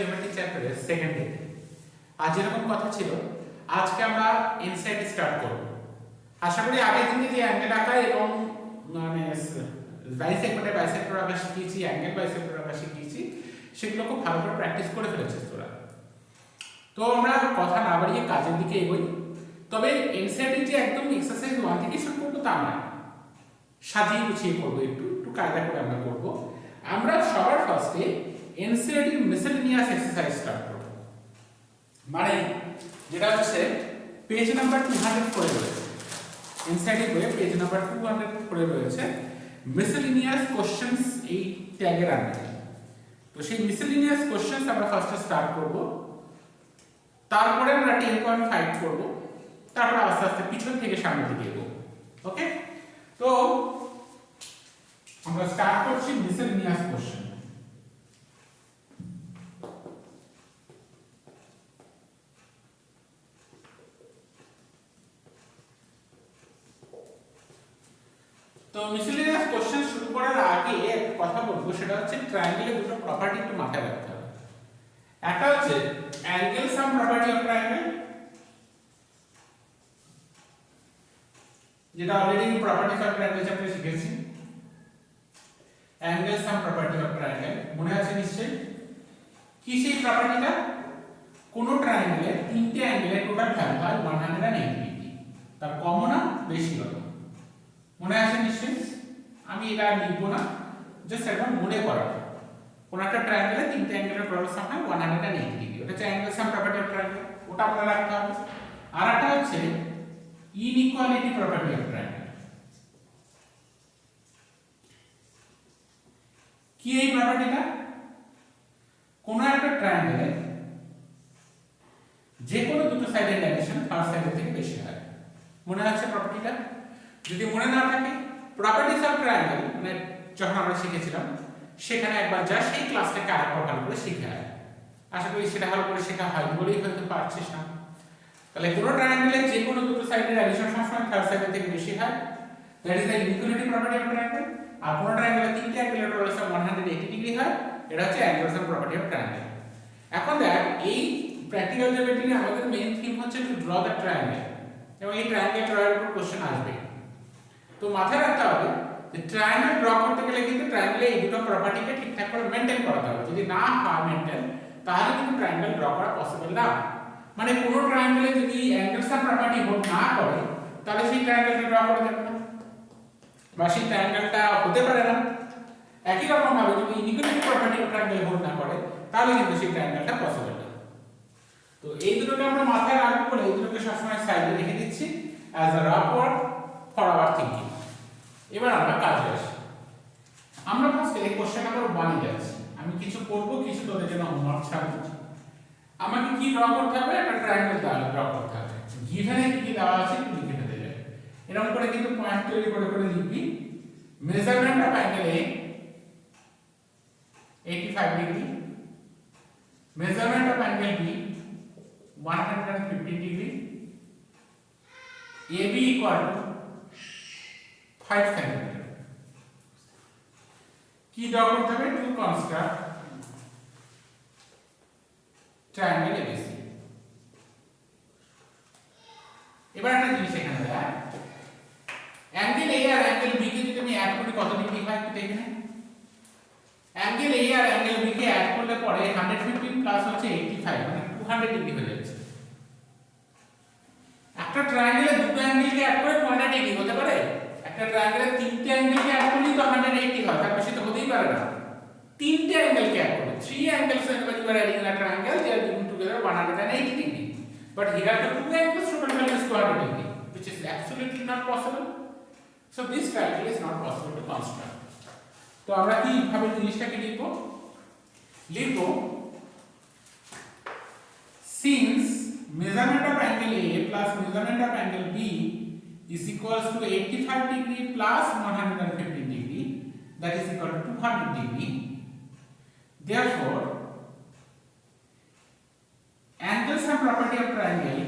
Geometry চ্যাপ্টারের second day. আজ যেরকম কথা ছিল, আজকে আমরা এনসিইআরটি স্টার্ট করব। আশা করি আগের দিনে যে অ্যাঙ্গেল আঁকা এবং মানে বাইসেক্টর আঁকা শিখিয়েছি, অ্যাঙ্গেল বাইসেক্টর আঁকা শিখিয়েছি, সেগুলো খুব ভালো করে প্র্যাকটিস করে ফেলেছিস তোরা। তো আমরা কথা না বাড়িয়ে কাজের দিকে এগোই। তবে এনসিইআরটি যে একদম এক্সারসাইজ 1 থেকে শুরু করবো তা নয়, সাজিয়ে গুছিয়ে করবো, একটু একটু কায়দা করে আমরা করবো। আমরা সবার ফার্স্টে এনসিইআরটি মিসেলেনিয়াস এক্সারসাইজ স্টার্ট করব, মানে যেটা হচ্ছে পেজ নাম্বার 200 করে রয়েছে এনসিইআরটি বইয়ে, পেজ নাম্বার 200 করে রয়েছে মিসেলেনিয়াস কোশ্চেনস এই ট্যাগের আন্ডারে। তো সেই মিসেলেনিয়াস কোশ্চেনস আমরা ফার্স্টে স্টার্ট করব, তারপরে আমরা 10.5 করব, তারপর আস্তে আস্তে পিছন থেকে সামনের দিকে এগোবো। ওকে, তো আমরা স্টার্ট করছি মিসেলেনিয়াস কোশ্চেন। তো মিসেলেনিয়াস কোশ্চেন শুরু করার আগে একটা কথা বলবো, সেটা হচ্ছে ট্রায়াঙ্গেলের দুটো প্রপার্টি একটু মাথায় রাখতে হবে। একটা হচ্ছে angle sum property of triangle, যেটা অলরেডি প্রপার্টিজ অফ ট্রায়াঙ্গেল চ্যাপ্টারে শিখেছি। Angle sum property of triangle মনে আছে নিশ্চয়ই? কি সেই প্রপার্টিটা? কোন ট্রায়াঙ্গেলের তিনটে অ্যাঙ্গেলের টোটাল ভ্যালু হয় 180 ডিগ্রি, তার কমও না বেশি হবে। মনে আছে নিশ্চয়ই? আমি এটা লিখবো না, জাস্ট একবার মনে করা। কোন একটা ট্রায়াঙ্গেলের তিনটে অ্যাঙ্গেলের টোটাল সাম হয় 180 ডিগ্রি, ওটা হচ্ছে angle sum property of triangle, ওটা আপনারা রাখতে হবে। আর একটা হচ্ছে ইনইকুয়ালিটি প্রপার্টি অফ ট্রায়াঙ্গেল। কি এই প্রপার্টিটা? কোন একটা ট্রায়াঙ্গেলের যে কোনো দুটো সাইডের ডাইমেনশন ফার্স্ট সাইডের থেকে বেশি হয়। মনে আছে প্রপার্টিটা? যদি মনে না থাকে, প্রপার্টিজ অফ ট্রায়াঙ্গেল মানে যখন আমরা শিখেছিলাম সেখানে একবার যা সেই ক্লাসটাকে আরেকবার ভালো করে শিখে হয়। আশা করি সেটা ভালো করে শেখা হয় বলেই হয়তো পারছিস না। তাহলে কোনো ট্রায়াঙ্গেলের যে কোনো দুটো সাইডের ডাইমেনশন সবসময় থার্ড সাইডের থেকে বেশি হয়, that is the inequality property of triangle. আর কোনো ট্রায়াঙ্গেলের তিনটে অ্যাঙ্গেলের টোটাল সাম 180 ডিগ্রি হয়, এটা হচ্ছে angle sum property of triangle. এখন দেখ, এই প্র্যাকটিক্যাল জিওমেট্রিতে আমাদের মেইন থিম হচ্ছে টু ড্র দ্য ট্রায়াঙ্গেল, এবং এই ট্রায়াঙ্গেল ড্রয়ের উপর কোশ্চেন আসবে। তো মাথায় রাখতে হবে যে ট্রায়াঙ্গেল ড্র করতে গেলে কিন্তু ট্রায়াঙ্গেলে এই দুটো প্রপার্টিকে ঠিকঠাক করে মেইনটেইন করতে হবে। যদি না হয় মেইনটেইন, তাহলে কিন্তু ট্রায়াঙ্গেল ড্র করা পসিবল না। মানে কোনো ট্রায়াঙ্গেলে যদি অ্যাঙ্গেল সাম প্রপার্টি হোল্ড না করে, তাহলে সেই ট্রায়াঙ্গেলটা ড্র করা যাবে না, বা সেই ট্রায়াঙ্গেলটা হতে পারে না। একই রকম ভাবে যদি inequality property of triangle hold না করে, তাহলে কিন্তু সেই ট্রায়াঙ্গেলটা পসিবল না। তো এই দুটোকে আমরা মাথায় রাখবো বলে এই দুটোকে সবসময় সাইডে রেখে দিচ্ছি as a rough work for our thinking. এবার আমরা কাজে আসি। আমরা ফার্স্টে এই কোশ্চেন নাম্বার 1 এ যাচ্ছি। আমি কিছু করব, কিছু তোদের জন্য হোমওয়ার্ক ছাড়বো। আমাকে কি ড্র করতে হবে? একটা ট্রায়াঙ্গেল ড্র করতে হবে। গিভেনে কি কি দেওয়া আছে একটু লিখে ফেলে যাবে। এরকম করে কিন্তু পয়েন্ট তৈরি করে করে লিখবি। Measurement of angle A 85 degree, measurement of angle B 150 degree, AB equal to 5 cm. কি ড্র করতে হবে? To construct triangle ABC। এবার একটা জিনিস এখানে দেখ, অ্যাঙ্গেল A আর অ্যাঙ্গেল B কে যদি আমি অ্যাড করি কত ডিগ্রি হয় একটু দেখে নে। অ্যাঙ্গেল A আর অ্যাঙ্গেল B কে অ্যাড করলে পরে 115 প্লাস হচ্ছে 85 মানে 200 ডিগ্রি হয়ে যাচ্ছে। একটা ট্রায়াঙ্গেলে দুটো অ্যাঙ্গেলকে অ্যাড করে 200 ডিগ্রি হতে পারে? একটা ট্রায়াঙ্গেলে তিনটে অ্যাঙ্গেলকে অ্যাড করলেই তো 180 হয়, তার বেশি তো হতেই পারে না। তিনটে অ্যাঙ্গেলকে অ্যাড করলে 3 angles when you are adding a triangle, they are given together 180 degree. But here the two angles total value is 200 degree, which is absolutely not possible. So this triangle is not possible to construct. তো আমরা কি ভাবে জিনিসটাকে লিখব? লিখব since measurement of angle A plus measurement of angle B is equals to 85 degree plus 150 degree, that is equal to 200 degree. Therefore, angle sum property of triangle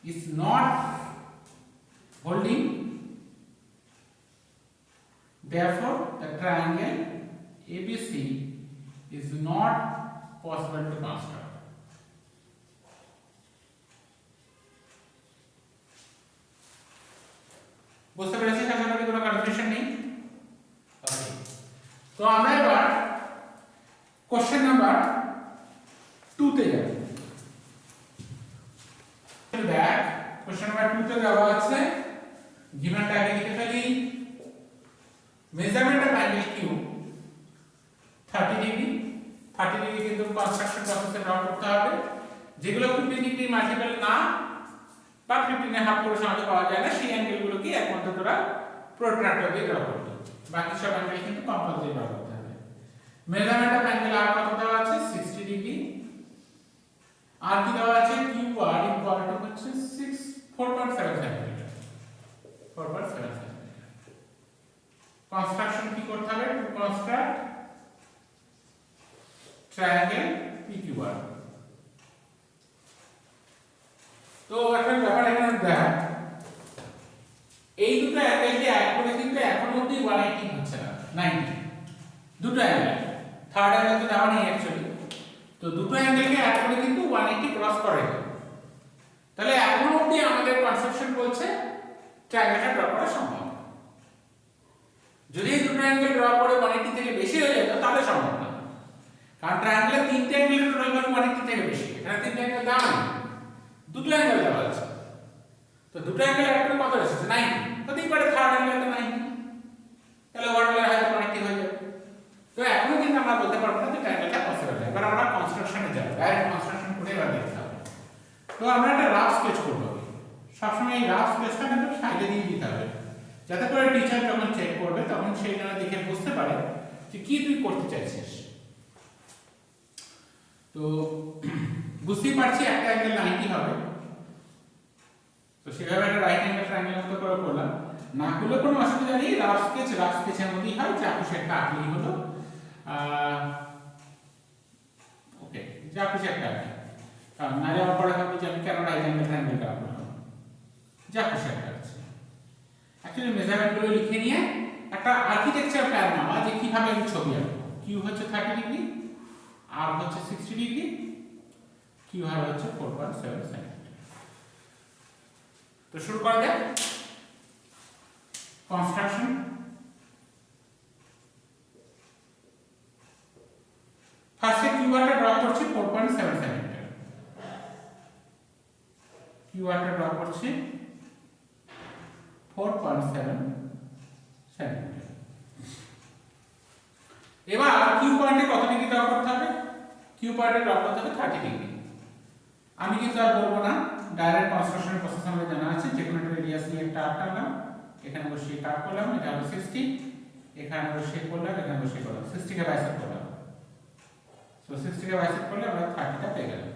is not holding. Therefore, the triangle ABC is not possible to construct. বুঝতে পেরেছি? আশা করি কোনো confusion নেই। ওকে, তো আমরা এবার question number 2 তে যাব। দেখ কোশ্চেন নাম্বার 2 তে দেওয়া আছে গিভেনটা আগে লিখে ফেলি। Measurement of angle Q 30 degree. 30 degree কিন্তু কনস্ট্রাকশন প্রসেসে ড্র করতে হবে। যেগুলো 50 ডিগ্রি মাল্টিপল না বা 15.5 করে সমাধান পাওয়া যায় না, সেই অ্যাঙ্গেলগুলোকে একমাত্র তোরা প্রোট্রাক্টর দিয়ে ড্র করতে। বাকি সব অ্যাঙ্গেল কিন্তু কম্পালসরি ড্র করতে হবে। মেজারমেন্ট অফ অ্যাঙ্গেল আর কত দেওয়া আছে? 60 ডিগ্রি। আর কি দেওয়া আছে? কিউ আর ইকুয়াল টু হচ্ছে 4.7 সেন্টিমিটার। 4.7 সেন্টিমিটার। কনস্ট্রাকশন কি করতে হবে? To construct triangle PQR. তো একটা ব্যাপার এখানে দেখ, এই দুটো অ্যাঙ্গেলকে অ্যাড করে কিন্তু এখন অবধি 180 হচ্ছে না, 90। দুটো অ্যাঙ্গেল, থার্ড অ্যাঙ্গেল তো দেওয়া নেই অ্যাকচুয়ালি। তো দুটো অ্যাঙ্গেলকে অ্যাড করে কিন্তু 180 ক্রস করে। তাহলে এখন অবধি আমাদের কনসেপশন বলছে ট্রায়াঙ্গেলটা ড্র করা সম্ভব। যদি এই দুটো অ্যাঙ্গেল ড্র করে 180 থেকে বেশি হয়ে যেত তাহলে সম্ভব না, কারণ ট্রায়াঙ্গেলের তিনটে অ্যাঙ্গেলের টোটাল ভ্যালু 180 থেকে বেশি। এখানে তিনটে অ্যাঙ্গেল দেওয়া নেই, দুটো অ্যাঙ্গেল দেওয়া আছে। তো দুটো অ্যাঙ্গেল অ্যাড করে কত এসেছে? 90। হতেই পারে থার্ড অ্যাঙ্গেল তো 90, তাহলে ওভারঅল হয়তো 180 হয়ে যাবে। তো এখনো কিন্তু আমরা বলতে পারবো না যে ট্রায়াঙ্গেলটা পসিবল। এবার আমরা কনস্ট্রাকশনে যাব, ডাইরেক্ট কনস্ট্রাকশন করে এবার দেখতে হবে। তো আমরা একটা রাফ স্কেচ করব। সবসময় এই রাফ স্কেচটা কিন্তু সাইডে দিয়ে দিতে হবে, যাতে করে টিচার যখন চেক করবে তখন সেই জন্য দেখে বুঝতে পারে যে কি তুই করতে চাইছিস। তো বুঝতেই পারছি একটা অ্যাঙ্গেল 90 হবে। তো সেভাবে একটা রাইট অ্যাঙ্গেল ট্রায়াঙ্গেল মতো করে করলাম। না করলে কোনো অসুবিধা নেই, রাফ স্কেচের মধ্যেই হয়, যা খুশি একটা আঁকলেই হলো। ওকে, যা খুশি একটা আঁকলে, কারণ না যাওয়ার পরে ভাবি যে আমি কেন রাইট অ্যাঙ্গেল ট্রায়াঙ্গেলটা আঁকলাম। যা খুশি একটা আছে। অ্যাকচুয়ালি মেজারমেন্টগুলো লিখে নিয়ে একটা আর্কিটেকচার প্ল্যান নেওয়া যে কিভাবে আমি ছবি আঁকবো। কিউ হচ্ছে 30 ডিগ্রি, আর হচ্ছে 60 ডিগ্রি, কিউ আর হচ্ছে 4.7 সেন্টিমিটার। তো শুরু করা যাক কনস্ট্রাকশন। ফার্স্টে কিউ আরটা ড্র করছি 4.7 সেন্টিমিটার। কিউ আরটা ড্র করছি 4.7 সেন্টিমিটার। এবার কিউ পয়েন্টে কত ডিগ্রি ড্র করতে হবে? কিউ পয়েন্টে ড্র করতে হবে 30 ডিগ্রি। আমি কিন্তু আর বলবো না, ডাইরেক্ট কনস্ট্রাকশন প্রসেস আমাদের জানা আছে। যে কোনো একটা রেডিয়াস নিয়ে একটা আর্ক টানলাম, এখানে বসিয়ে কাট করলাম, এটা হলো 60, এখানে বসিয়ে করলাম, এখানে বসিয়ে করলাম, 60 কে বাইসেক্ট করলাম। সো 60 কে বাইসেক্ট করলে আমরা 30টা পেয়ে গেলাম।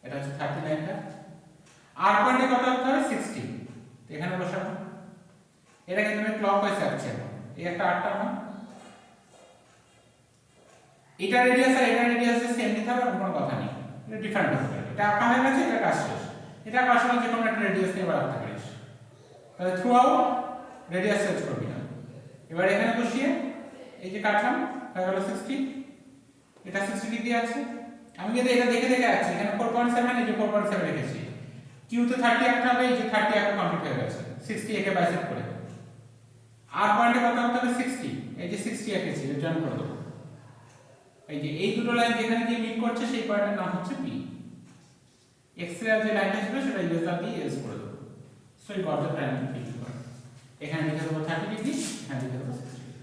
এটা হচ্ছে 30 লাইনটা। আর পয়েন্টে কত করতে হবে? 60। তো এখানে বসাবো। এটা কিন্তু আমি ক্লকওয়াইজ আঁকছি। এই একটা আর্ক টানলাম, এটা রেডিয়াস আর এটা রেডিয়াস সেম নিতে হবে, কোনো কথা নেই, এটা ডিফারেন্ট হবে। এটা আঁকা হয়ে গেছে, এটা কাজ শেষ। এটা আঁকার সময় যে কোনো একটা রেডিয়াস নিয়ে বাড়াতে পারিস, তাহলে থ্রু আউট রেডিয়াস চেঞ্জ করবি না। এবার এখানে বসিয়ে এই যে কাটলাম, হয়ে গেল 60। এটা 60 ডিগ্রি আছে। আমি যদি এটা দেখে দেখে আছি, এখানে 4.7, এই যে 4.7 রেখেছি। কিউ তে 30 আঁকতে হবে, এই যে 30 আঁকা কমপ্লিট হয়ে গেছে। 60 একে বাইসেক্ট করে আর পয়েন্টে কত করতে হবে? 60। এই যে 60 এঁকেছি, এটা জয়েন করে দেবো। এই যে এই দুটো লাইন যেখানে গিয়ে মিট করছে সেই পয়েন্টের নাম হচ্ছে পি। এক্স এর যে লাইনটা ছিল সেটা ইউজার দিয়ে এস করে দেবো। সো এই গর্ত ট্রায়াঙ্গেল ফিক্স করে এখানে লিখে দেবো 30 ডিগ্রি, এখানে লিখে দেবো 60 ডিগ্রি।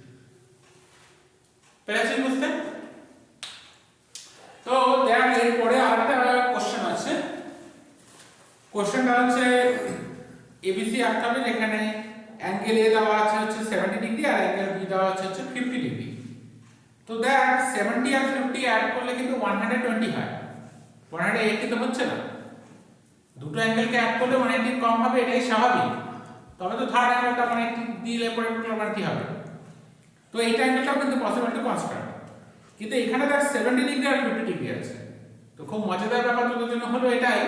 পেরেছেন বুঝতে? তো দেখ এরপরে আরেকটা কোশ্চেন আছে। কোশ্চেনটা হচ্ছে এবিসি আঁকতে হবে, যেখানে অ্যাঙ্গেল এ দেওয়া আছে হচ্ছে 70 ডিগ্রি আর অ্যাঙ্গেল বি দেওয়া আছে 50 ডিগ্রি। তো দেখ 70 আর 50 অ্যাড করলে কিন্তু 120 হয়। 180 তো হচ্ছে না। দুটো অ্যাঙ্গেলকে অ্যাড করলে 180 কম হবে, এটাই স্বাভাবিক। তবে তো থার্ড অ্যাঙ্গেলটা 180 দিলে পরে টোটাল 180 হবে। তো এইটা অ্যাঙ্গেলটাও কিন্তু পসিবল টু কনস্ট্রাক্ট। কিন্তু এখানে দেখ 70 ডিগ্রি আর 50 ডিগ্রি আছে। তো খুব মজাদার ব্যাপার তোদের জন্য হলো এটাই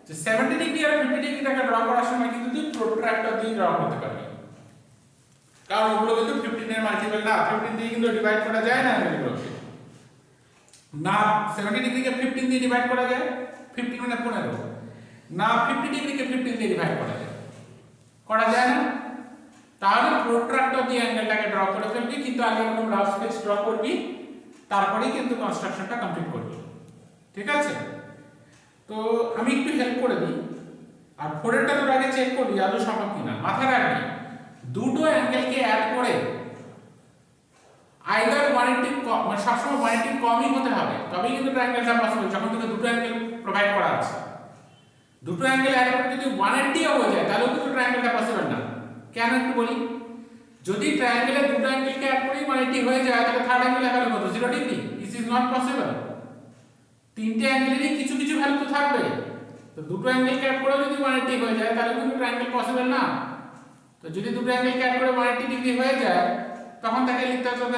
যে 70 ডিগ্রি আর 50 ডিগ্রিটাকে ড্র করার সময় কিন্তু তুই প্রোট্রাক্টর দিয়ে ড্র করতে পারবি। কারণ ওগুলো কিন্তু 15 এর মাল্টিপল না, 15 দিয়ে কিন্তু ডিভাইড করা যায় না অ্যাঙ্গেলগুলোকে না। 70 ডিগ্রিকে 15 দিয়ে ডিভাইড করা যায়, 15 মানে 15 না, 50 ডিগ্রিকে 15 দিয়ে ডিভাইড করা যায় না। তাহলে প্রোট্রাক্টর দিয়ে অ্যাঙ্গেলটাকে ড্র করে ফেলবি, কিন্তু আগে এরকম রাফ স্কেচ ড্র করবি, তারপরেই কিন্তু কনস্ট্রাকশনটা কমপ্লিট করবি। ঠিক আছে? তো আমি একটু হেল্প করে দিই, আর ফোরেরটা তোর আগে চেক করবি আদৌ সম্ভব কিনা। মাথায় রাখবি দুটো অ্যাঙ্গেলকে অ্যাড করে আইদার 180 মানে সবসময় 180 কমই হতে হবে, তবেই কিন্তু ট্রায়াঙ্গেলটা পসিবল। যখন তোকে দুটো অ্যাঙ্গেল প্রোভাইড করা আছে, দুটো অ্যাঙ্গেল অ্যাড করে যদি 180 হয়ে যায় তাহলেও কিন্তু ট্রায়াঙ্গেলটা পসিবল না। কেন একটু বলি, যদি ট্রায়াঙ্গেলের দুটো অ্যাঙ্গেলকে অ্যাড করেই 180 হয়ে যায় তাহলে থার্ড অ্যাঙ্গেলের ভ্যালু কত? 0 degree. This is not possible. তিনটে অ্যাঙ্গেলেরই কিছু কিছু ভ্যালু তো থাকবে, তো দুটো অ্যাঙ্গেলকে অ্যাড করে যদি 180 হয়ে যায় তাহলে কিন্তু ট্রায়াঙ্গেল পসিবল না। তো যদি দুটো অ্যাঙ্গেলকে অ্যাড করে 180 ডিগ্রি হয়ে যায় তখন তাকে লিখতে হবে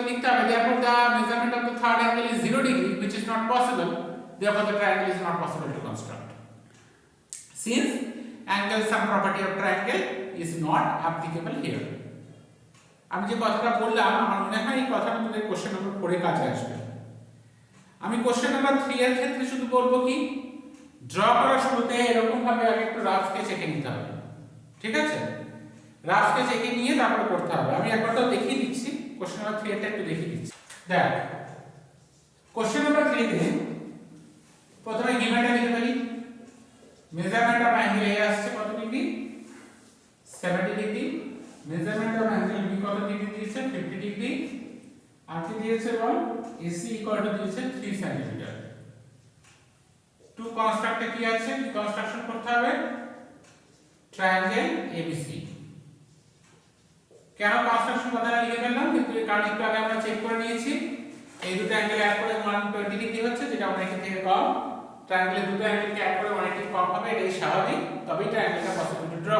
therefore the measurement of the third angle is 0 degree, which is not possible, therefore the triangle is not possible to construct, since angle sum property of triangle is not applicable here. আমি যে কথাটা বললাম আমার মনে হয় এই কথাটা তোমাদের কোশ্চেন নাম্বার 4 এ কাজে আসবে। আমি কোশ্চেন নাম্বার 3 এর ক্ষেত্রে শুধু বলবো কি, ড্র করার শুরুতে এরকম ভাবে আগে একটু রাফ স্কেচ এঁকে নিতে হবে। ঠিক আছে? রাফ স্কেচ এঁকে নিয়ে তারপরে করতে হবে। আমি একবারটা দেখিয়ে দিচ্ছি, কোশ্চেন নাম্বার 3 এরটা একটু দেখিয়ে দিচ্ছি। দেখ, কোশ্চেন নাম্বার 3 তে প্রথমে গিভেনটা লিখে ফেলি। মেজারমেন্ট অফ অ্যাঙ্গেল এ আসছে কত degree? 70 degree. Measurement of angle B কত ডিগ্রি দিয়েছে? 50 ডিগ্রি। আর কি দিয়েছে বল? AC ইকুয়াল টু দিয়েছে 3 সেন্টিমিটার। টু কনস্ট্রাক্টে কি আছে, কি কনস্ট্রাকশন করতে হবে? Triangle ABC। কেন কনস্ট্রাকশন কথাটা লিখে ফেললাম, কিন্তু এই কারণ একটু আগে আমরা চেক করে নিয়েছি এই দুটো অ্যাঙ্গেল অ্যাড করে 120 ডিগ্রি হচ্ছে, যেটা আমরা এখান থেকে কম। ট্রায়াঙ্গেলের দুটো অ্যাঙ্গেলকে অ্যাড করে 180 কম হবে, এটাই স্বাভাবিক, তবেই ট্রায়াঙ্গেলটা possible to draw.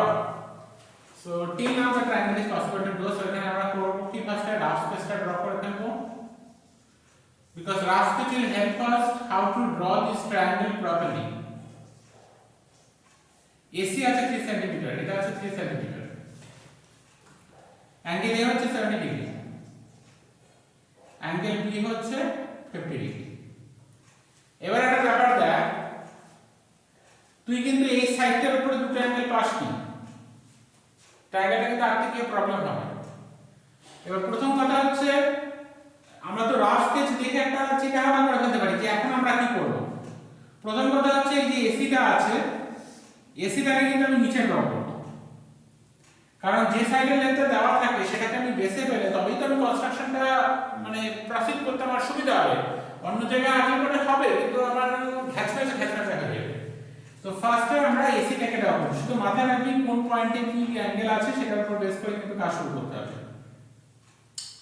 So till now the triangle is possible to draw, so এখানে আমরা করব কি, ফার্স্টে রাফ স্কেচটা ড্র করে ফেলবো, because rough sketch will help us how to draw this triangle properly. AC আছে 3 সেন্টিমিটার, এটা আছে 3 সেন্টিমিটার, অ্যাঙ্গেল A হচ্ছে 70 ডিগ্রি, অ্যাঙ্গেল B হচ্ছে 50 ডিগ্রি। এবার একটা ব্যাপার দেখ, তুই কিন্তু এই সাইডটার উপরে দুটো অ্যাঙ্গেল পাসনি, ট্রায়াঙ্গেলটা কিন্তু আর থেকে প্রবলেম হবে। এবার প্রথম কথা হচ্ছে, আমরা তো রাফ স্কেচ দেখে একটা চিন্তা ভাবনা করে ফেলতে পারি যে এখন আমরা কি করব। প্রথম কথা হচ্ছে এই যে এসিটা আছে, এসিটাকে কিন্তু আমি নিচে ড্র করব, কারণ যে সাইডের লেন্থটা দেওয়া থাকে সেটাকে আমি বেসে ফেলে তবেই তো আমি কনস্ট্রাকশনটা মানে প্রসিড করতে আমার সুবিধা হবে। অন্য জায়গায় আগে করে হবে কিন্তু আমার ঘ্যাচমেচে হয়ে যাবে। তো ফার্স্টে আমরা এসিটাকে ড্র করব, শুধু মাথায় রাখবি কোন পয়েন্টে কি অ্যাঙ্গেল আছে সেটার উপর বেস করে কিন্তু কাজ শুরু করতে হবে।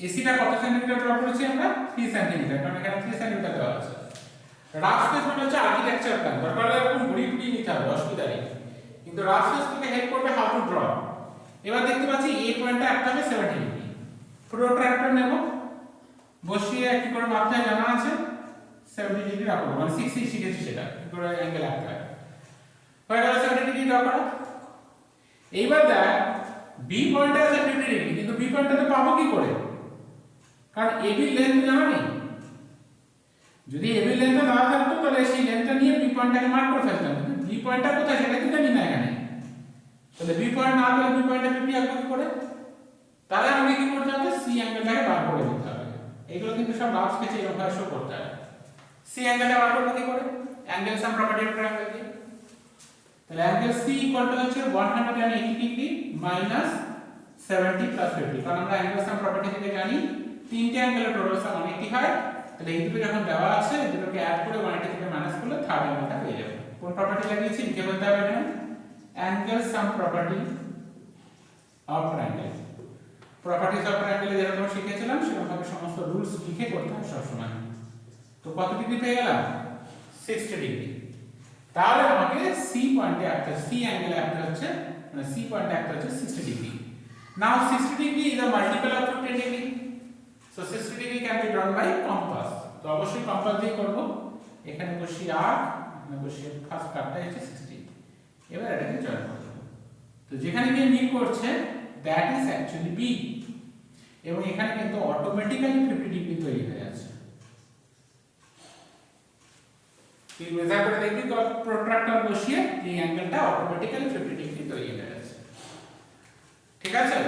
এসিটা কত সেন্টিমিটার ড্র করেছি আমরা? 3 সেন্টিমিটার, কারণ এখানে 3 সেন্টিমিটার দেওয়া আছে। রাফ স্কেচ মানে হচ্ছে আর্কিটেকচার প্ল্যান, দরকার হলে এরকম ঘুরি নিতে হবে, অসুবিধা নেই, কিন্তু রাফ স্কেচ থেকে হেল্প করবে হাউ টু ড্র। এবার দেখতে পাচ্ছি এই পয়েন্টটা একটা হবে 70 ডিগ্রি, প্রোট্রাক্টর নেব, বসিয়ে কি করে মাথায় জানা আছে 70 ডিগ্রি রাখবো, মানে 60 শিখেছি সেটা কি করে অ্যাঙ্গেল আঁকতে হয়। হয়ে গেল 70 ডিগ্রি ড্র করা। এইবার দেখ বি পয়েন্টটা আছে 50 ডিগ্রি, কিন্তু বি পয়েন্টটাতে পাবো কি করে, কারণ AB এর লেন্থ জানা নেই। যদি AB এর লেন্থ না থাকতো তাহলে সেই লেন্থটা নিয়ে বি পয়েন্টটাকে মার্ক করে ফেলতাম, কিন্তু বি পয়েন্টটা কোথায় সেটা কিন্তু জানি না এখানে। তাহলে বি পয়েন্ট না পেলে বি পয়েন্টে 50 আঁকবো কি করে? তাহলে আমাকে কি করতে হবে? সি অ্যাঙ্গেলটাকে বার করে দিতে হবে। এগুলো কিন্তু সব রাফ স্কেচে এরকম ভাবে শো করতে হবে। সি অ্যাঙ্গেলটা বার করব কি করে? Angle sum property of triangle দিয়ে। তাহলে অ্যাঙ্গেল সি ইকুয়াল টু হচ্ছে 180 ডিগ্রি মাইনাস 70 প্লাস 50, কারণ আমরা অ্যাঙ্গেল সাম প্রপার্টি থেকে জানি তিনটে অ্যাঙ্গেলের টোটাল সাম 180 হয়। তাহলে এই দুটো যখন দেওয়া আছে এই দুটোকে অ্যাড করে 180 থেকে মাইনাস করলে থার্ড অ্যাঙ্গেলটা পেয়ে যাবে। কোন প্রপার্টি লাগিয়েছি লিখে বলতে হবে এখানে, angle sum property of triangle. Properties of ট্রায়াঙ্গেলে যেরকম শিখেছিলাম সেরকম ভাবে সমস্ত রুলস লিখে করতে হয় সবসময়। তো কত ডিগ্রি পেয়ে গেলাম? 60 ডিগ্রি। তাহলে আমাকে সি পয়েন্টে আঁকতে, সি অ্যাঙ্গেলে আঁকতে হচ্ছে, মানে সি পয়েন্টে আঁকতে হচ্ছে 60 degree. Now 60 degree is a multiple of 50 degree, so 60 degree can be drawn by compass. তো অবশ্যই কম্পাস দিয়ে করব। এখানে বসি আর্ক, এখানে বসি ফার্স্ট কাটটা হচ্ছে 60। এবার এটাকে জয়েন করব। তো যেখানে গিয়ে মিট করছে দ্যাট ইজ অ্যাকচুয়ালি বি। এবং এখানে কিন্তু অটোমেটিক্যালি 50 ডিগ্রি তৈরি হয়ে যাচ্ছে। তুই মেজার করে দেখবি প্রোট্রাক্টর বসিয়ে এই অ্যাঙ্গেলটা অটোমেটিক্যালি 50 ডিগ্রি তৈরি হয়ে যাচ্ছে। ঠিক আছে?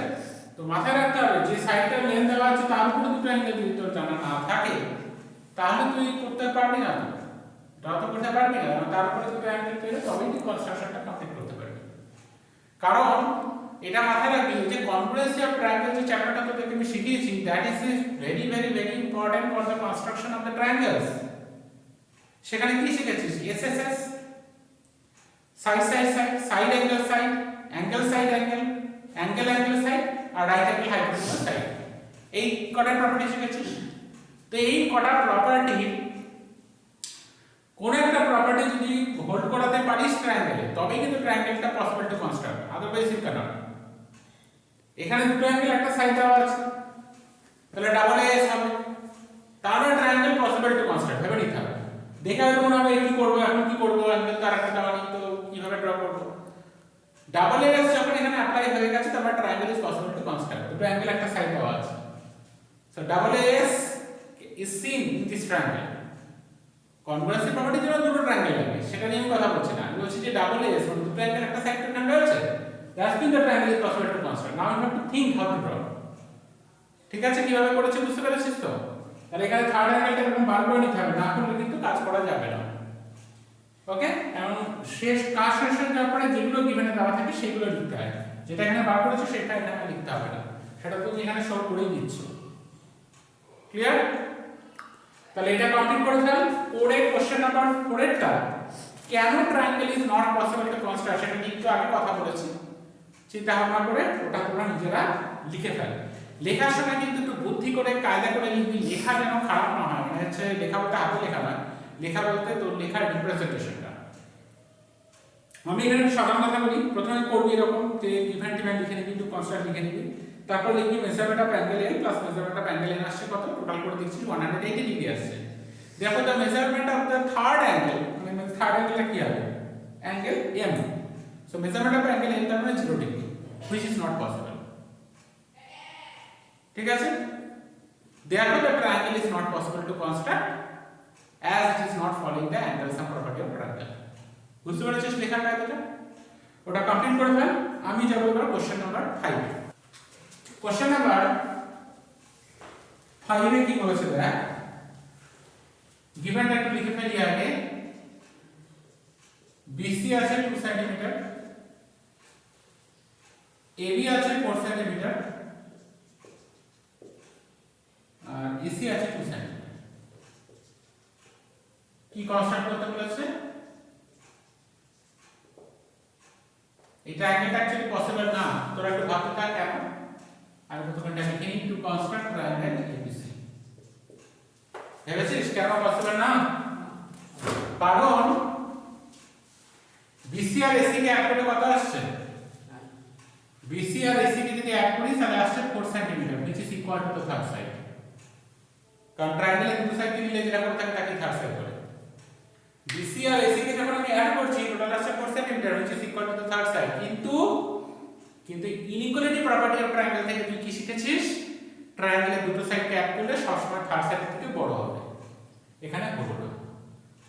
তো মাথায় রাখতে হবে যে সাইডটার লেন্থ দেওয়া আছে তার উপরে দুটো অ্যাঙ্গেল যদি তোর জানা না থাকে তাহলে তুই করতে পারবি না, ড্র তো করতে পারবি না, তার উপরে দুটো অ্যাঙ্গেল পেলে তবেই তুই কনস্ট্রাকশনটা কমপ্লিট করতে পারবি। কারণ এটা মাথায় রাখবি যে কনগ্রুয়েন্সি অফ ট্রায়াঙ্গেল যে চ্যাপ্টারটা তোকে আমি শিখিয়েছি, that is very very very important for the construction of the triangles. সেখানে কি শিখেছিস? SSS, side side side, side angle side, angle side angle, angle angle side আর রাইট অ্যাঙ্গেল হাইপোটেনিউস সাইড। এই কটার প্রপার্টি শিখেছিস। তো এই কটা প্রপার্টি কোন একটা প্রপার্টি যদি হোল্ড করাতে পারিস ট্রায়াঙ্গেলে তবেই কিন্তু ট্রায়াঙ্গেলটা possible to construct, otherwise it cannot. এখানে দুটো অ্যাঙ্গেল একটা সাইড দেওয়া আছে, তাহলে ডাবল এস হবে, তাহলে ট্রায়াঙ্গেল পসিবল টু কনস্ট্রাক্ট ভেবে নিতে হবে। দেখে হয়তো মনে হবে কি করবো, এখন কি করবো, অ্যাঙ্গেল তো আরেকটা দেওয়া নেই, তো কিভাবে ড্র করবো। ডাবল এস যখন এখানে অ্যাপ্লাই হয়ে গেছে তারপর triangle is possible to construct, দুটো অ্যাঙ্গেল একটা সাইড দেওয়া আছে। So double S is seen in this triangle. Congruency প্রপার্টির জন্য দুটো ট্রায়াঙ্গেল লাগবে, সেটা নিয়ে আমি কথা বলছি না। আমি বলছি যে ডাবল এস মানে দুটো অ্যাঙ্গেল একটা সাইড ট্রায়াঙ্গেল আছে, that's mean the triangle is possible to construct. Now you have to think how to draw. ঠিক আছে? কিভাবে করেছে বুঝতে পেরেছিস তো? তাহলে এখানে থার্ড অ্যাঙ্গেলটা এরকম বার করে নিতে হবে, না করলে কিন্তু কাজ করা যাবে না। ওকে? এবং শেষ কাজ শেষ হয়ে যাওয়ার পরে যেগুলো গিভেনে দেওয়া থাকে সেগুলো লিখতে হয়, যেটা এখানে বার করেছো সেটা এখানে লিখতে হবে না, সেটা তুমি এখানে শো করেই দিচ্ছ। ক্লিয়ার? তাহলে এটা কমপ্লিট করে ফেল। পরের কোশ্চেন নাম্বার 4 এরটা কেন triangle is not possible to construct সেটা নিয়ে একটু আগে কথা বলেছি, চিন্তা ভাবনা করে ওটা তোমরা নিজেরা লিখে ফেল। লেখার সময় কিন্তু একটু বুদ্ধি করে কায়দা করে লিখবি, লেখা যেন খারাপ না হয়। মানে হচ্ছে লেখা বলতে হাতে লেখা নয়, লেখা বলতে তোর লেখার রিপ্রেজেন্টেশনটা। আমি এখানে সাধারণ কথা বলি, প্রথমে করবি এরকম যে ইভেন্ট লিখে নিবি, টু কনস্ট্রাক্ট লিখে নিবি, তারপর লিখবি measurement of angle L plus measurement of angle N আসছে কত, টোটাল করে দেখছি 180 ডিগ্রি আসছে। দেখো the measurement of the third angle, মানে থার্ড অ্যাঙ্গেলটা কি হবে, angle M. So measurement of angle N তার মানে 0 degree, which is not possible. ঠিক আছে? Therefore the triangle is not possible to construct as it is not following the angle sum property of triangle. বুঝতে পেরেছিস লেখার কায়দাটা? ওটা complete করে fail. আমি যাব এবার কোশ্চেন নাম্বার 5। কোশ্চেন নাম্বার 5 এ কি বলেছে দেখ, গিভেনটা একটু লিখে ফেলি আগে। BC আছে 2 সেমি, AB আছে 4 সেমি আর AC আছে 2 সেমি। কি কনস্ট্রাক্ট করতে বলেছে? এটা অ্যাঙ্গেলটা অ্যাকচুয়ালি পসিবল না, তোরা একটু ভাবতে থাক কেন। আমি প্রথমে লিখে নিই টু কনস্ট্রাক্ট ট্রায়াঙ্গেল ABC। ভেবেছিস কেন পসিবল না? কারণ BC আর AC কে অ্যাড করলে কত আসছে? BC আর AC কে যদি অ্যাড করি তাহলে আসছে 4 semi, which is equal to the third side। কারণ ট্রায়াঙ্গেলের দুটো সাইড মিলে যেটা করে থাকে তাকে থার্ড সাইড বলে। BC আর AC কে যখন আমি অ্যাড করছি টোটাল আসছে 4 semi, which is equal to the third side। কিন্তু ইনইকুয়ালিটি প্রপার্টি অফ ট্রায়াঙ্গেল থেকে তুই কি শিখেছিস? ট্রায়াঙ্গেলের দুটো সাইডকে অ্যাড করলে সবসময় থার্ড সাইড থেকে বড় হবে। এখানে হলো না।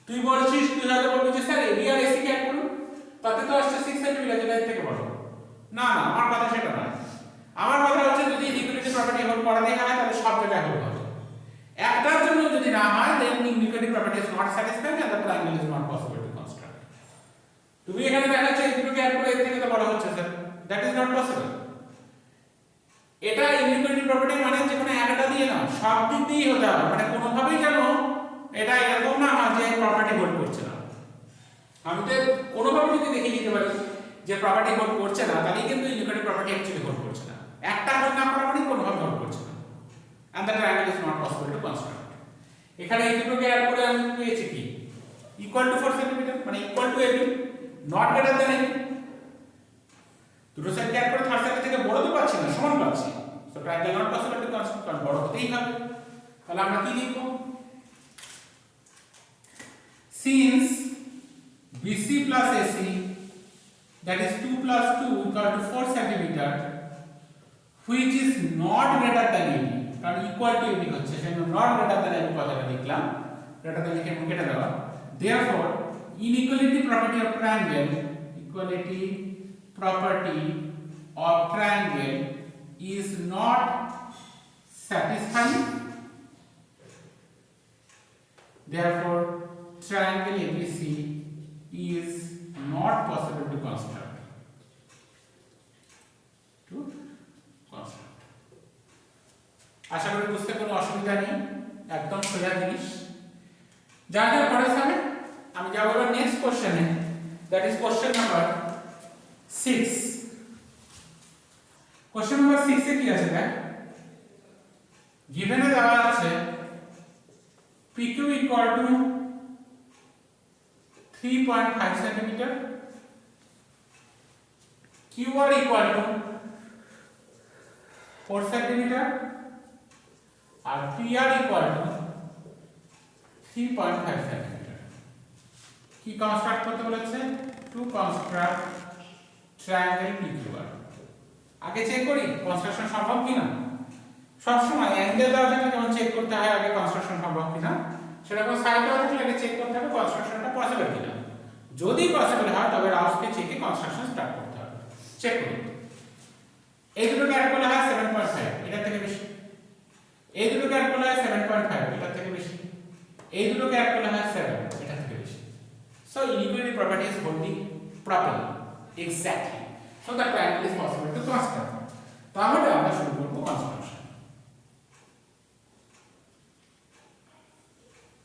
তুই বলছিস, তুই হয়তো বলবি যে স্যার AB আর AC কে অ্যাড করুন, তাতে তো আসছে 6 সেমি, যেটা এর থেকে বড়। না না, আমার কথা সেটা নয়। আমার কথা হচ্ছে যদি ইনইকুয়ালিটি প্রপার্টি হোল্ড করা দেখা হয় তাহলে সব জায়গায় হোল্ড হবে। একটার জন্য যদি না হয় then inequality property is not satisfied and the triangle is not possible to construct। তুমি এখানে দেখাচ্ছে এই দুটোকে অ্যাড করে এর থেকে তো বড় হচ্ছে sir, that is not possible। এটা inequality property মানে যে কোনো একটা দিয়ে না, সব দিক দিয়েই হতে হবে, মানে কোনোভাবেই যেন এটা এরকম না হয় যে প্রপার্টি হোল্ড করছে না। আমি তো কোনোভাবে যদি দেখিয়ে দিতে পারি যে প্রপার্টি হোল্ড করছে না, তাহলে কিন্তু ইনইকুয়ালিটি প্রপার্টি অ্যাকচুয়ালি হোল্ড করছে না। একটা হোল্ড না করা মানে কোনোভাবে হোল্ড করছে না, and the triangle is not possible to construct। এখানে এই দুটোকে অ্যাড করে আমি পেয়েছি কি, ইকুয়াল টু 4 সেমি, মানে equal to AB, not greater than AB। দুটো সাইডকে অ্যাড করে থার্ড সাইড থেকে বড় তো পাচ্ছি না, সমান পাচ্ছি। So triangle not possible to construct, কারণ বড় হতেই হবে। তাহলে আমরা কি লিখব? Since BC plus AC that is 2 plus 2 equal to 4 centimeter, which is not greater than AB, কারণ equal to AB হচ্ছে সেজন্য not greater than AB কথাটা লিখলাম, greater than লিখে কেটে দেওয়া। therefore inequality property of triangle, equality property of triangle is not satisfying, therefore triangle ABC is not possible to construct. আশা করি বুঝতে কোনো অসুবিধা নেই, একদম সোজা জিনিস। যা যা পরের সামনে আমি যাব এবার নেক্সট কোশ্চেনে, that is question number 6। Question number 6 এ কি আছে দেখ, গিভেনে দেওয়া আছে PQ equal to 3.5 cm, QR equal to 4 cm আর PR equal to 3.5 cm। কি কনস্ট্রাক্ট করতে বলেছে? To construct triangle PQR। আগে চেক করি কনস্ট্রাকশন সম্ভব কিনা। সব সময় অ্যাঙ্গেল দেওয়া থাকলে যেমন চেক করতে হয় আগে কনস্ট্রাকশন সম্ভব কিনা, সেরকম সাইড দেওয়া থাকলে আগে চেক করতে হবে কনস্ট্রাকশনটা পসিবল কিনা। যদি পসিবল হয় তবে রাউসকে চেকে কনস্ট্রাকশন স্টার্ট করতে হবে। চেক করি, এই দুটোকে অ্যাড করলে হয় 7.5, এটা থেকে বেশি। এই দুটোকে অ্যাড করলে হয় 7.5, এটা থেকে বেশি। এই দুটোকে অ্যাড করলে হয় 7, এটা থেকে বেশি। So inequality property is holding properly, exactly, so the triangle is possible to construct. তাহলে আমরা শুরু করব কনস্ট্রাকশন।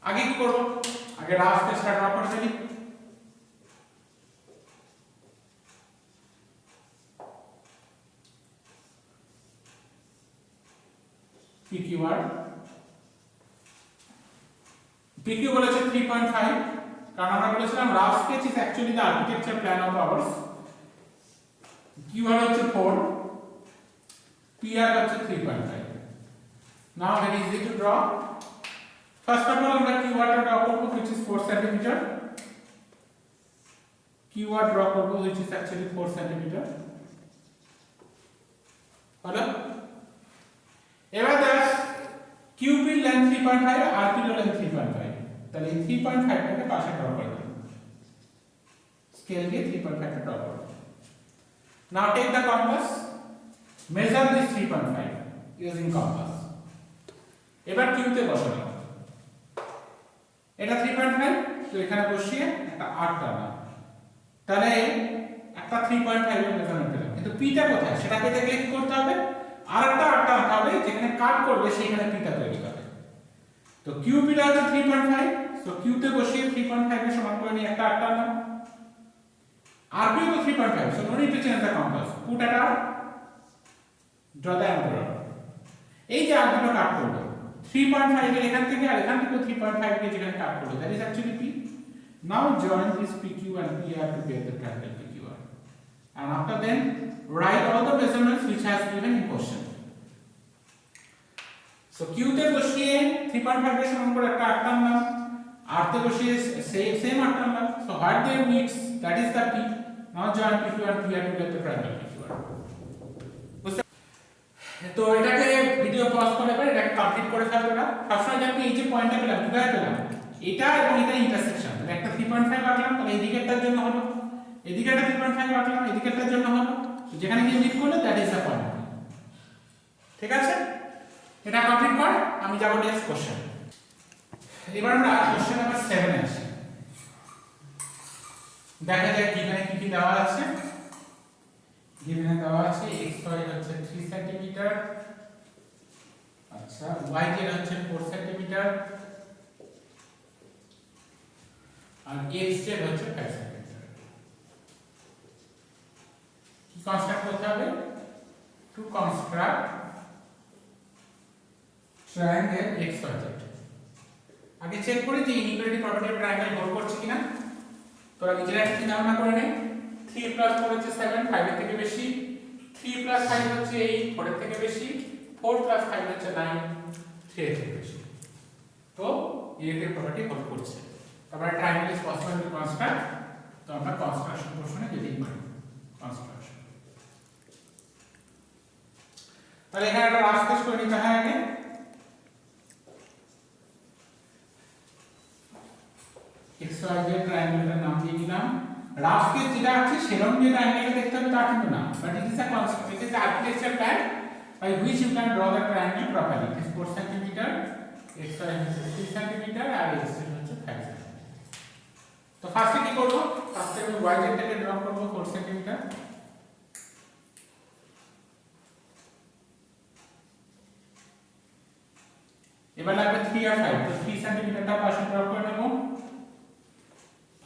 আগে কি করব? আগে রাফকে স্টার্ট আপ করে ফেলি। PQ বলেছে 3.5, কারণ আমরা বলেছিলাম rough sketch is actually the architecture plan of ours. QR হচ্ছে 4, PR হচ্ছে 3.5। Now very easy to draw. First of all আমরা QR টা ড্র করব which is 4 cm। QR draw করব which is actually 4 cm। হলো? এবার দেখ QP লেন্থ 3.5 আর RP length 3.5, তাহলে এই 3.5 টাকে পাশে ড্র করে দেব, স্কেল দিয়ে 3.5 টা ড্র করব। Now take the compass, measure this 3.5 using compass. এবার Q তে বসাবো, এটা 3.5, তো এখানে বসিয়ে একটা 8 টানা, তাহলে একটা 3.5 এর মেজারমেন্ট পেলাম। কিন্তু P টা কোথায় সেটাকে দেখলে কি করতে হবে? আরেকটা 8 টানতে হবে, যেখানে কাট করবে সেখানে P টা তৈরি হবে। তো QP টা হচ্ছে 3.5, সো Q তে বসিয়ে 3.5 এর সমান করে নিয়ে একটা 8 টানলাম। RP তো 3.5, so no need to change the compass, put at R, draw the emperor। এই যে আর দুটো কাট করলো 3.5 এর এখান থেকে আর এখান থেকে 3.5 কে যেখানে কাট করলো, that is actually P। Now join this PQ and PR to get the triangle PQR, and after then write all the measurements which has given in question। So Q তে বসিয়ে 3.5 এর সমান করে একটা 8 টানলাম, R তে বসিয়ে same 8 টানলাম, so what they meets, that is the P। Now join PQ and PR to get the triangle PQR। তো এটাকে ভিডিও পজ করে এটাকে কমপ্লিট করে ফেলবো না। সবসময় যখন এই যে পয়েন্টটা পেলাম, কিভাবে পেলাম, এটা এবং এটা ইন্টারসেকশন, তাহলে একটা 3.5 রাখলাম, তাহলে এই দিকেরটার জন্য হলো, এদিকে একটা 3.5 রাখলাম, এই দিকেরটার জন্য হলো, যেখানে গিয়ে মিট করলো দ্যাট ইজ দ্য পয়েন্ট। ঠিক আছে, এটা কমপ্লিট কর, আমি যাব নেক্সট কোশ্চেন। এবার আমরা কোশ্চেন নাম্বার 7 এ আসি। দেখা যায় এখানে কি কি দেওয়া আছে। গিভেনে দেওয়া আছে xy হচ্ছে 3 cm, আচ্ছা yz হচ্ছে 4 cm আর xz হচ্ছে 5 cm। কি কনস্ট্রাক্ট করতে হবে? To construct triangle xyz। আগে চেক করি যে inequality property of triangle hold করছে কিনা। তোরা নিজেরা একটু ধারণা করে নে। 3 + 4 হচ্ছে 7, 5 এর থেকে বেশি। 3 + 5 হচ্ছে 8, 4 এর থেকে বেশি। 4 + 5 হচ্ছে 9, 3 এর থেকে বেশি। তো ইনইকুয়ালিটি প্রপার্টি হোল্ড করছে। তারপরে triangle is possible to construct. তো আমরা কনস্ট্রাকশন পোরশনে যেতেই পারি। কনস্ট্রাকশন তাহলে এখানে একটা রাফ স্কেচ করে নিতে হয় আগে। XYZ ট্রায়াঙ্গেলটার নাম দিয়ে দিলাম। রাফ স্কেচ যেটা আছে সেরকম যে ট্রায়াঙ্গেলটা দেখতে হবে তা কিন্তু না, but it is a concept, it is a architecture plan by which you can draw the triangle properly. It is 4 cm, XY হচ্ছে 3 cm আর X হচ্ছে 5 cm। তো ফার্স্টে কি করব? ফার্স্টে আমি YZ টাকে ড্র করব 4 cm। এবার লাগবে 3 আর 5, তো 3 cm টা পাশে ড্র করে নেব,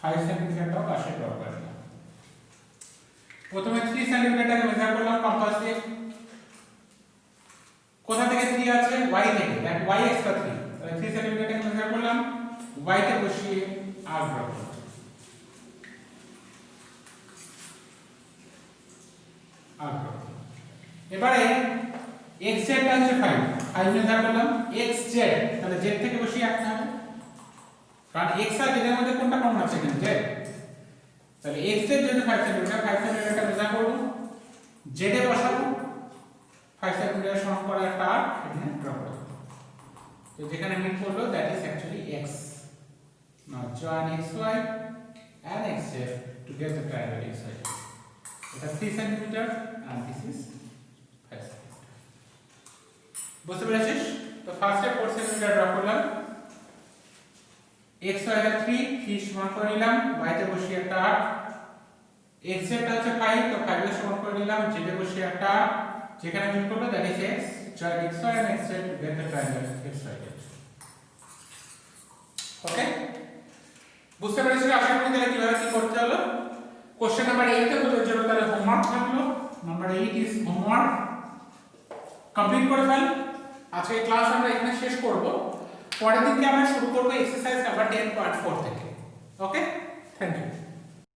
5 cm টাও পাশে ড্র করে নেব। প্রথমে 3 cm টাকে মেজার করলাম কম্পাস দিয়ে। কোথা থেকে 3 আছে? y থেকে, দেখ y এক্সট্রা 3, তাহলে 3 cm টাকে মেজার করলাম, y তে বসিয়ে আর ড্র করলাম। এবারে xz টা হচ্ছে 5 মেজার করলাম, xz তাহলে z থেকে বসিয়ে আঁকতে হবে, কারণ x আর z এর মধ্যে কোনটা কমন আছে এখানে z, তাহলে xz যদি 5 cm, 5 cm টা মেজার করব, z এ বসাবো, 5 cm সমান করা একটা আর্ক এখানে ড্র করব। তো যেখানে মিট করলো that is actually x। Now join xy and xz to get the triangle xy. এটা 3 cm and this is 5 cm. বুঝতে পেরেছিস? তো ফার্স্টে 4 cm ড্র করলাম, xy এর 3 সমান করে নিলাম, y তে বসিয়ে একটা আর্ক, xz টা হচ্ছে 5, তো 5 এর সমান করে নিলাম, z এ বসিয়ে একটা আর্ক, যেখানে মিট করলো that is x, join xy and xz to get the triangle xy. ওকে, বুঝতে পেরেছিস? আশা করি তাহলে কিভাবে কি করতে হলো। কোশ্চেন নাম্বার 8 তে তোদের জন্য তাহলে হোমওয়ার্ক থাকলো। নাম্বার 8 ইজ হোমওয়ার্ক, কমপ্লিট করে ফেল। আজকে ক্লাস আমরা এখানে শেষ করব, পরের দিনকে আমরা শুরু করব এক্সারসাইজ নাম্বার 10.4 থেকে। ওকে, থ্যাংক ইউ।